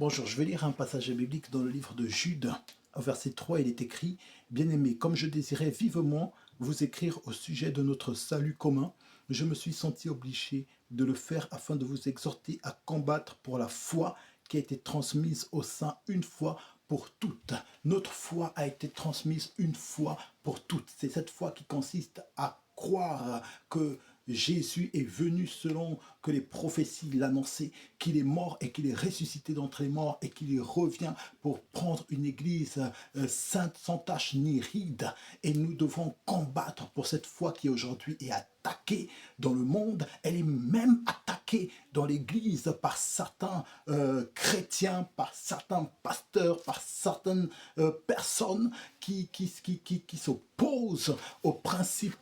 Bonjour, je vais lire un passage biblique dans le livre de Jude. Au verset 3, il est écrit: Bien-aimés, comme je désirais vivement vous écrire au sujet de notre salut commun, je me suis senti obligé de le faire afin de vous exhorter à combattre pour la foi qui a été transmise au sein une fois pour toutes. Notre foi a été transmise une fois pour toutes. C'est cette foi qui consiste à croire que Jésus est venu selon que les prophéties l'annonçaient, qu'il est mort et qu'il est ressuscité d'entre les morts et qu'il y revient pour prendre une église sainte, sans tache ni ride. Et nous devons combattre pour cette foi qui aujourd'hui est attaquée dans le monde. Elle est même attaquée dans l'église par certains chrétiens, par certains pasteurs, par certaines personnes qui s'opposent au principe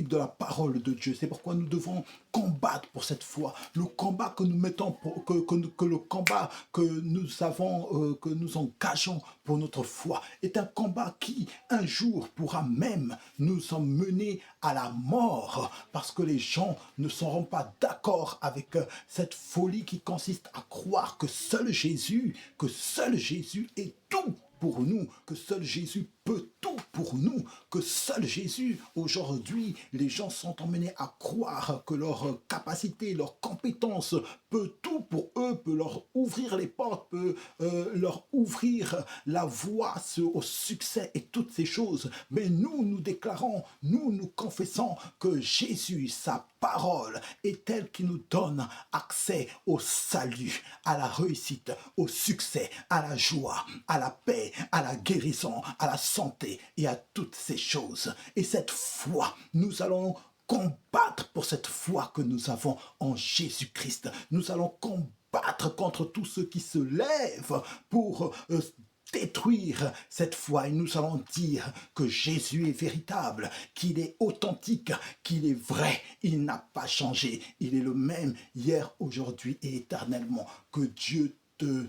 de la parole de Dieu. C'est pourquoi nous devons combattre pour cette foi. Le combat que nous mettons, que le combat que nous avons, que nous engageons pour notre foi est un combat qui, un jour, pourra même nous emmener à la mort, parce que les gens ne seront pas d'accord avec cette folie qui consiste à croire que seul Jésus est tout pour nous, que seul Jésus peut tout pour nous, que seul Jésus, aujourd'hui, les gens sont emmenés à croire que leur capacité, leur compétence peut tout pour eux, peut leur ouvrir les portes, peut leur ouvrir la voie au succès et toutes ces choses. Mais nous déclarons, nous confessons que Jésus, sa parole est elle qui nous donne accès au salut, à la réussite, au succès, à la joie, à la paix, à la guérison, à la santé et à toutes ces choses. Et cette foi, nous allons combattre pour cette foi que nous avons en Jésus-Christ. Nous allons combattre contre tous ceux qui se lèvent pour détruire cette foi, et nous allons dire que Jésus est véritable, qu'il est authentique, qu'il est vrai, il n'a pas changé, il est le même hier, aujourd'hui et éternellement. Que Dieu te